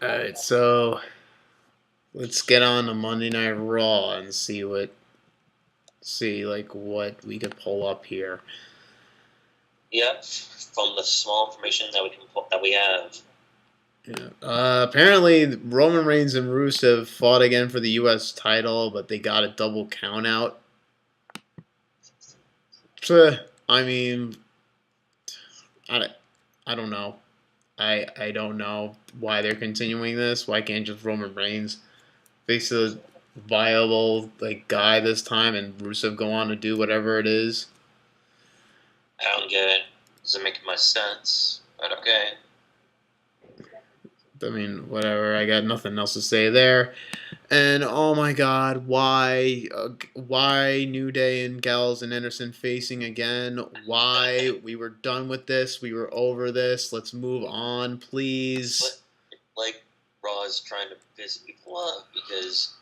Alright, so let's get on to Monday Night Raw and see what we could pull up here. Yep, from the small information that we have. Yeah. Apparently, Roman Reigns and Rusev fought again for the U.S. title, but they got a double count out. I mean, I, I don't know. I don't know why they're continuing this. Why can't just Roman Reigns face a viable guy this time and Rusev go on to do whatever it is? I don't get it. Doesn't make much sense, but okay. I mean, whatever. I got nothing else to say there. And oh my God, why New Day and Gallows and Anderson facing again? Why? We were done with this. We were over this. Let's move on, please. Like Raw is trying to piss people off because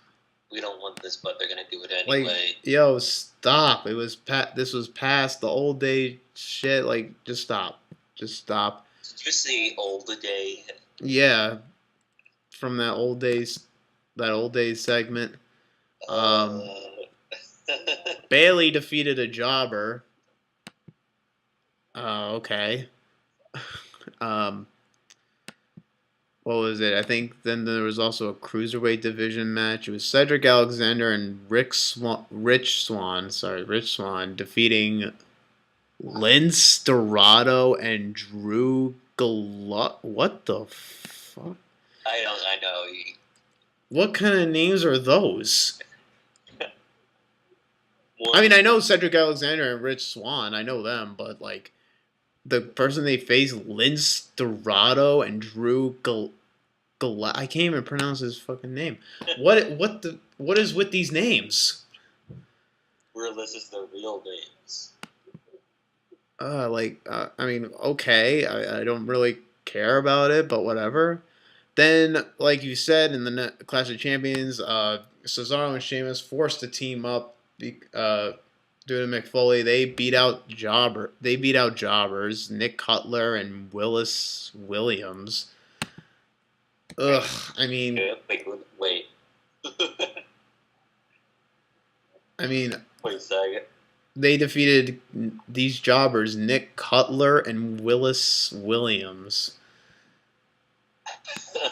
we don't want this, but they're gonna do it anyway. Yo, stop! This was past the old day shit. Just stop. Just stop. Just the old day. Yeah, from that old days segment. Bailey defeated a jobber. Okay. What was it? I think then there was also a cruiserweight division match. It was Cedric Alexander and Rich Swann defeating Lince Dorado and Drew Gulak. What the fuck? I know. What kind of names are those? I mean, I know Cedric Alexander and Rich Swann. I know them, but the person they face, Lince Dorado and Drew I can't even pronounce his fucking name. What is with these names? This is their real names. I mean, okay, I don't really care about it, but whatever. Then, like you said, in the Clash of Champions, Cesaro and Sheamus forced to team up. Due to Mick Foley, they beat out jobbers Nick Cutler and Willis Williams. Ugh, I mean, wait. I mean, wait a second. They defeated these jobbers, Nick Cutler and Willis Williams.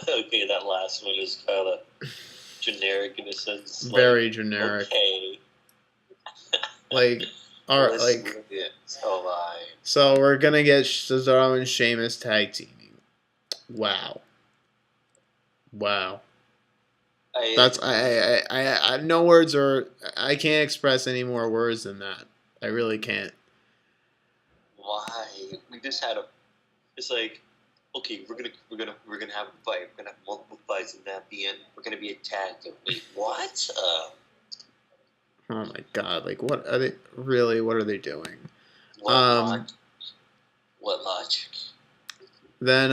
Okay, that last one is kind of generic in a sense. Very generic. Okay. So we're gonna get Cesaro and Sheamus tag teaming. Wow. That's I no words are I can't express any more words than that. I really can't. Why? We just had it's like, okay, we're gonna have a fight. We're gonna have multiple fights, and at the end, we're gonna be attacked. Wait, what? Oh my God! What are they really? What are they doing? What logic? Then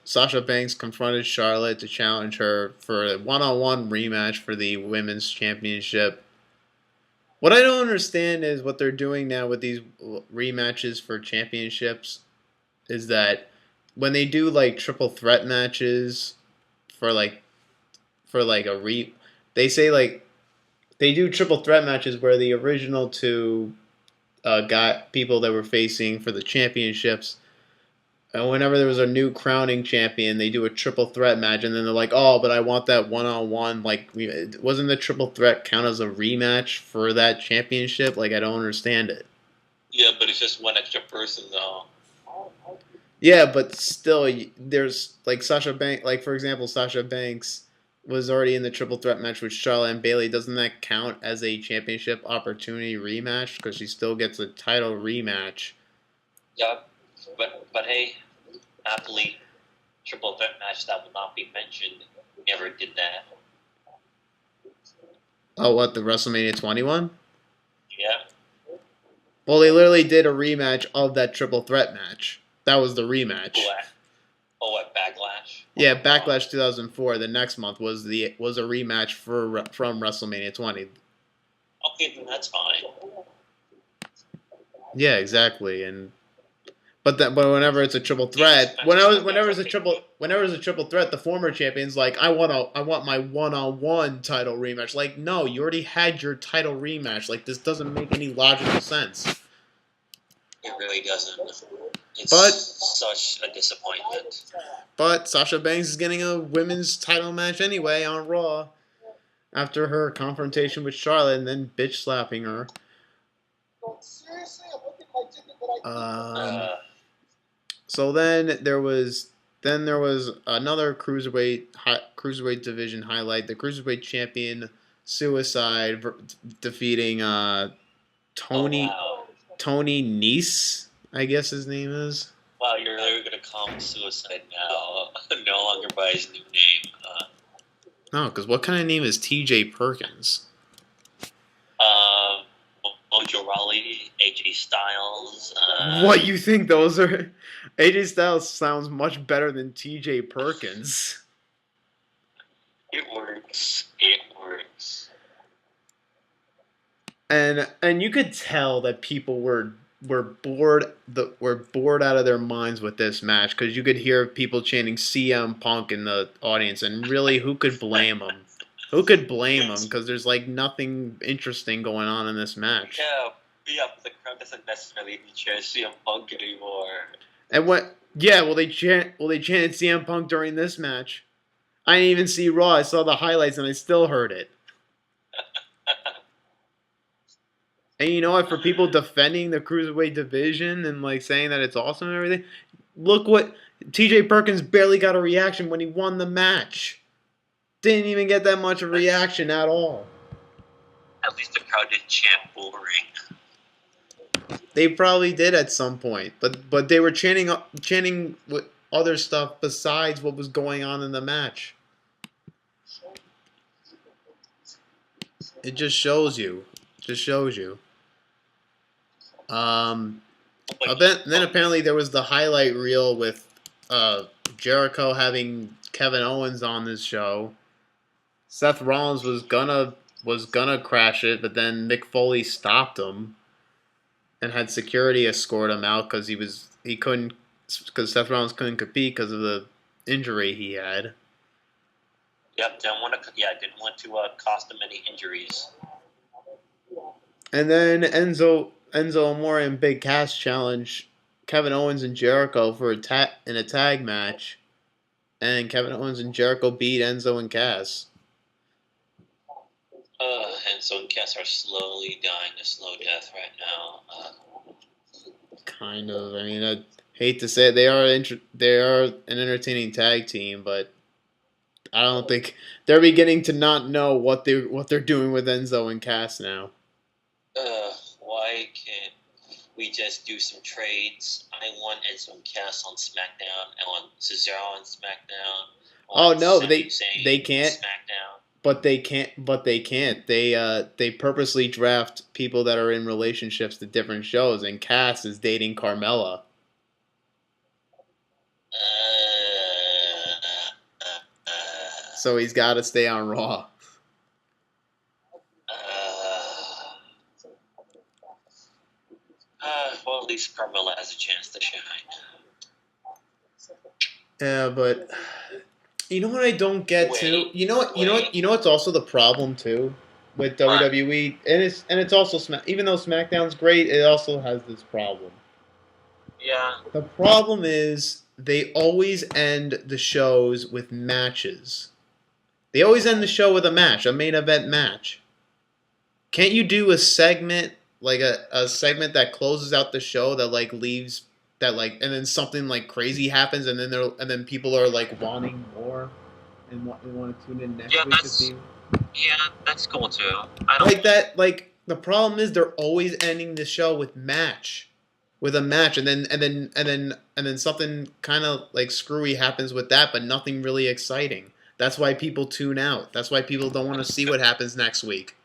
Sasha Banks confronted Charlotte to challenge her for a one-on-one rematch for the women's championship. What I don't understand is what they're doing now with these rematches for championships is that when they do triple threat matches for they say they do triple threat matches where the original two people that were facing for the championships. And whenever there was a new crowning champion, they do a triple threat match, and then they're like, "Oh, but I want that one-on-one." Wasn't the triple threat count as a rematch for that championship? I don't understand it. Yeah, but it's just one extra person, though. Yeah, but still, there's Sasha Banks. For example, Sasha Banks was already in the triple threat match with Charlotte and Bailey. Doesn't that count as a championship opportunity rematch? Because she still gets a title rematch. Yeah, but hey, athlete triple threat match that will not be mentioned. Never did that. Oh, what, the WrestleMania 21? Yeah. Well, they literally did a rematch of that triple threat match. That was the rematch. At Backlash? Yeah, Backlash 2004. The next month was a rematch from WrestleMania 20. Okay, then that's fine. Yeah, exactly. But whenever it's a triple These threat, matches will never take me. whenever it's a triple threat, the former champion's like, I want my one-on-one title rematch. Like, no, you already had your title rematch. Like, this doesn't make any logical sense. It really doesn't. It's But such a disappointment. but Sasha Banks is getting a women's title match anyway on Raw after her confrontation with Charlotte and then bitch slapping her. Um, Uh, so then there was another cruiserweight division highlight. The cruiserweight champion Suicide defeating oh Tony wow. Tony Nese, I guess his name is. Wow, you're really gonna call him Suicide now. No longer by his new name. No, because what kind of name is T.J. Perkins? Um, Mojo Rawley, AJ Styles. What you think those are? AJ Styles sounds much better than T.J. Perkins. It works. It works. And you could tell that people were bored out of their minds with this match because you could hear people chanting CM Punk in the audience, and really, who could blame them? Who could blame them? Because there's like nothing interesting going on in this match. Yeah, but the crowd doesn't necessarily need to cheer CM Punk anymore. And what? Yeah, they chanted CM Punk during this match. I didn't even see Raw. I saw the highlights and I still heard it. And you know what? For people defending the cruiserweight division and like saying that it's awesome and everything, look what T.J. Perkins barely got a reaction when he won the match. Didn't even get that much of a reaction at all. At least the crowd didn't chant boring. They probably did at some point, but they were chanting with other stuff besides what was going on in the match. It just shows you. Just shows you. Then apparently there was the highlight reel with Jericho having Kevin Owens on this show. Seth Rollins was gonna crash it, but then Mick Foley stopped him and had security escort him out because because Seth Rollins couldn't compete because of the injury he had. Yep, didn't want to cost him any injuries. And then Enzo Amore and Big Cass challenge Kevin Owens and Jericho for in a tag match, and Kevin Owens and Jericho beat Enzo and Cass. Enzo and Cass are slowly dying a slow death right now. Kind of. I mean, I hate to say it, they are an entertaining tag team, but I don't think they're beginning to not know what they're doing with Enzo and Cass now. Why can't we just do some trades? I want Enzo and Cass on SmackDown. I want Cesaro on SmackDown. Oh no, they can't. SmackDown. But they can't. They purposely draft people that are in relationships to different shows, and Cass is dating Carmella. So he's got to stay on Raw. Well, at least Carmella has a chance to shine. Yeah, but you know what I don't get too. You know what's also the problem too with WWE, and it's also even though SmackDown's great, it also has this problem. Yeah. The problem is they always end the shows with matches. They always end the show with a match, a main event match. Can't you do a segment like a segment that closes out the show that like leaves that like and then something like crazy happens and then people are like wanting more and they want to tune in next week to see. Yeah, that's cool too. Like the problem is they're always ending the show with a match, and then something kind of like screwy happens with that, but nothing really exciting. That's why people tune out. That's why people don't want to see what happens next week.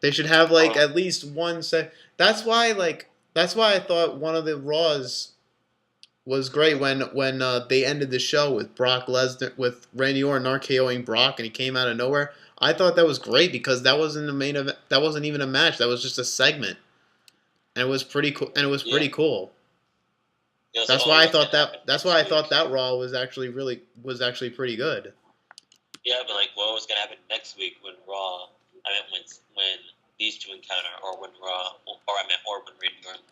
They should have like at least one set. That's why I thought one of the Raws was great when they ended the show with Brock Lesnar with Randy Orton RKOing Brock and he came out of nowhere. I thought that was great because that wasn't the main event. That wasn't even a match. That was just a segment. and it was pretty cool. And it was Yeah. pretty cool. It was like, That's oh, why I what's thought gonna happen that. That's why next I thought week? that Raw was actually pretty good. Yeah, but like, what was gonna happen next week when Raw? I meant when these two encounter, or when Raw, or I meant, or when Randy Orton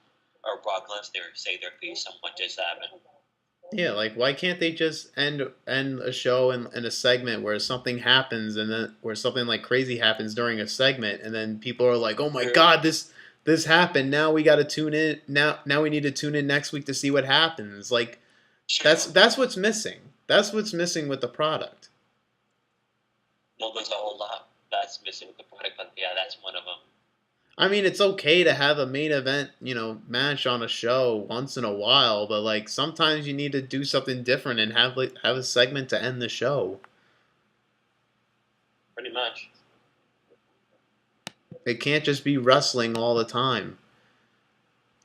or Brock Lesnar say their piece on what just happened. Yeah, like why can't they just end a show in a segment where something happens and then where something like crazy happens during a segment and then people are like, "Oh my Sure. god, this happened. Now we got to tune in. Now we need to tune in next week to see what happens." Like Sure. that's what's missing. That's what's missing with the product. Well, there's a whole lot that's missing with the product, but yeah, that's one of them. I mean, it's okay to have a main event, match on a show once in a while, but like sometimes you need to do something different and have a segment to end the show. Pretty much. It can't just be wrestling all the time.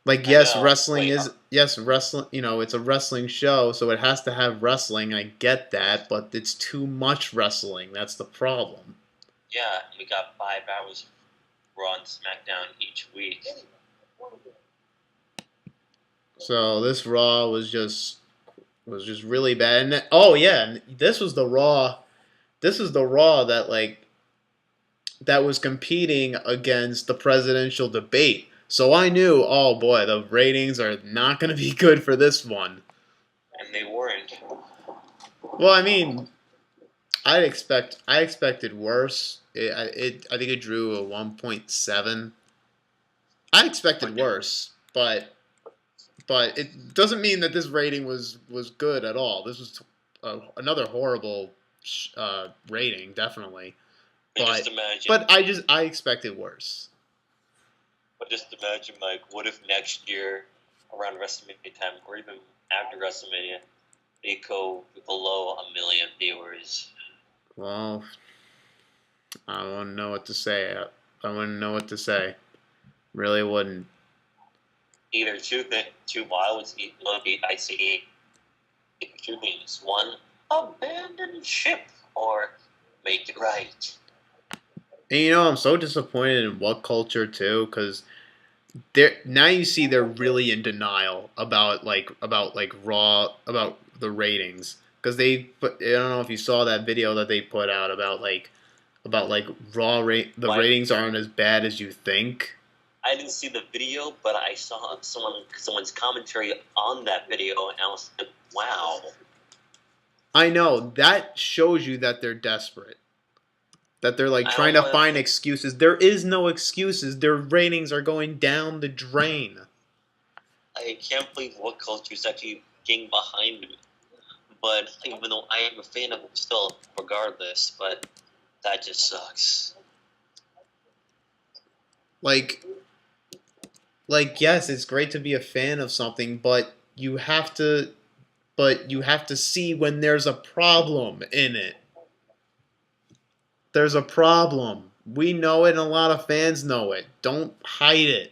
Like I know. Wait, yes, wrestling, it's a wrestling show, so it has to have wrestling. I get that, but it's too much wrestling. That's the problem. yeah, we got 5 hours of Raw and SmackDown each week. So this Raw was just really bad. And oh yeah, and this was the Raw. This is the Raw that was competing against the presidential debate. So I knew, oh boy, the ratings are not going to be good for this one. And they weren't. Well, I mean, I expected worse. I think it drew a 1.7. I expected worse, but it doesn't mean that this rating was good at all. This was another horrible rating, definitely. But just But imagine. but I expected worse. But just imagine, like, what if next year, around WrestleMania time, or even after WrestleMania, they go below 1 million viewers? Well, I wouldn't know what to say. I wouldn't know what to say. Really wouldn't. Either two violence, I see two things. One, abandon ship, or make it right. And I'm so disappointed in WhatCulture too, because now you see they're really in denial about Raw about the ratings because I don't know if you saw that video that they put out about Raw rate the Why? ratings aren't as bad as you think. I didn't see the video, but I saw someone's commentary on that video, and I was like, wow. I know that shows you that they're desperate. That they're like I trying don't to know find if excuses. There is no excuses. Their ratings are going down the drain. I can't believe WhatCulture is actually getting behind me. But even though I am a fan of them still, regardless, but that just sucks. Like yes, it's great to be a fan of something, but you have to see when there's a problem in it. There's a problem. We know it and a lot of fans know it. Don't hide it.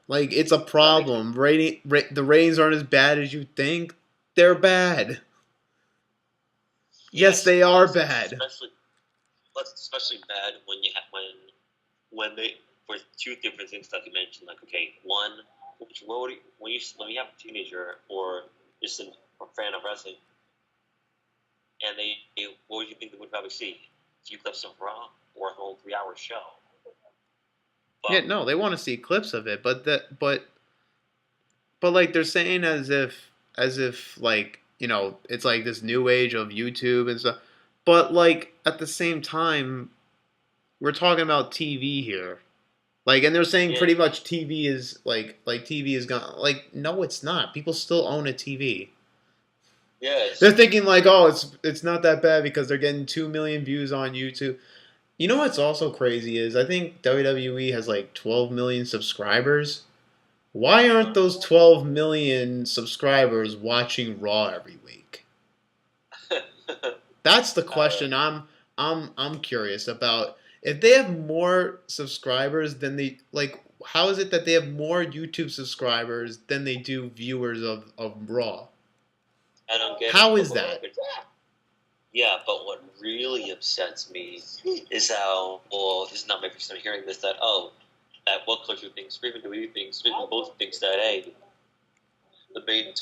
Like it's a That makes me, problem. The ratings aren't as bad as you think. They're bad. Yes, yes, they are bad. especially bad when when they for two different things that you mentioned. Like, okay, one, when you have a teenager or just a fan of wrestling, and they what would you think they would probably see? A few clips of Raw or a whole 3 hour show. Yeah, But no, they want to see clips of it, but like they're saying as if like it's like this new age of YouTube and stuff. But like at the same time, we're talking about TV here. Like, and they're saying yeah, pretty much TV is like TV is gone. Like, no, it's not. People still own a TV. They're yes, thinking like, oh, it's not that bad because they're getting 2 million views on YouTube. You know what's also crazy is I think WWE has like 12 million subscribers. Why aren't those 12 million subscribers watching Raw every week? That's the uh, question I'm curious about. If they have more subscribers than they like, how is it that they have more YouTube subscribers than they do viewers of Raw? I don't get it. How But is for the that? record, Yeah, but what really upsets me is how, well, this is not my first time hearing this, that, oh, that WhatCulture thinks, even WWE thinks, even both thinks that, hey, the main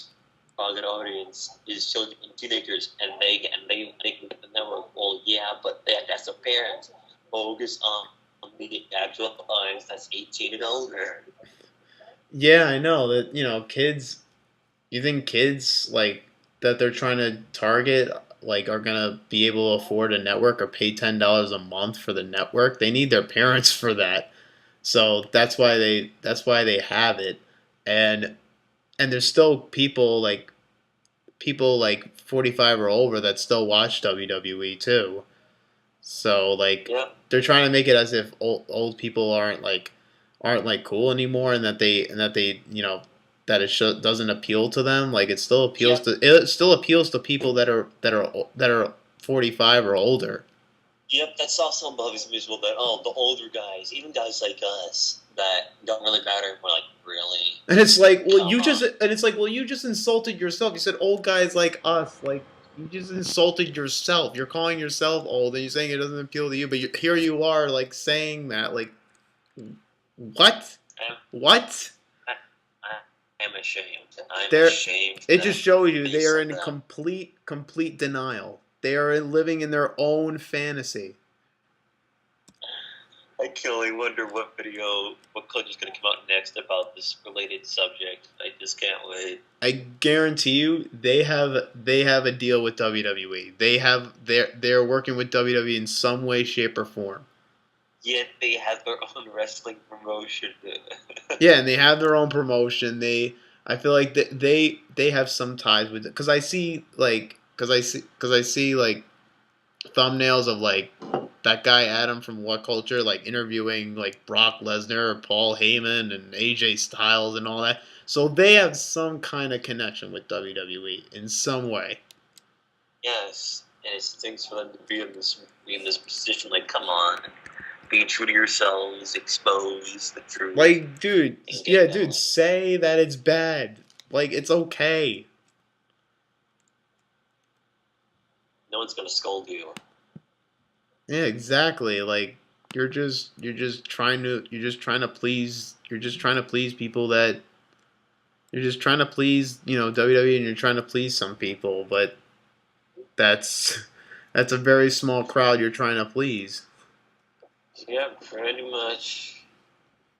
target audience is children and teenagers, and they can get the network. Well, yeah, but that's their parents. Focus on the actual audience that's 18 and older. Yeah, I know that kids. You think kids like that they're trying to target like are gonna be able to afford a network or pay $10 a month for the network? They need their parents for that. So that's why they have it, and there's still people like 45 or older that still watch WWE too. So like Yeah, they're trying to make it as if old people aren't like cool anymore, and that that doesn't appeal to them. Like yeah, it still appeals to people that are 45 or older. yep. That's also bothers me as well. That, oh, the older guys, even guys like us that don't really matter. We're like, really? And it's like, Come on. you just insulted yourself. You said old guys like us. Like you just insulted yourself. You're calling yourself old, and you're saying it doesn't appeal to you. But here you are, like saying that. Like what? I'm, What? I'm ashamed. I'm They're. ashamed It that just shows you they they are said in that. complete denial. They are living in their own fantasy. I can only wonder what Coach is going to come out next about this related subject. I just can't wait. I guarantee you, they have a deal with WWE. They're working with WWE in some way, shape, or form. Yet they have their own wrestling promotion. Yeah, and they have their own promotion. I feel like they have some ties with it because I see like thumbnails of like that guy Adam from WhatCulture like interviewing like Brock Lesnar, Paul Heyman, and AJ Styles and all that. So they have some kind of connection with WWE in some way. Yes, and it stinks for them to be in this position. Like, come on, be true to yourselves, expose the truth, Like, dude, and yeah, get dude, going. say that it's bad. Like, it's okay. No one's gonna scold you. Yeah, exactly. Like, you're just trying to please people that you're just trying to please, WWE, and you're trying to please some people, but that's that's a very small crowd you're trying to please. Yeah, pretty much.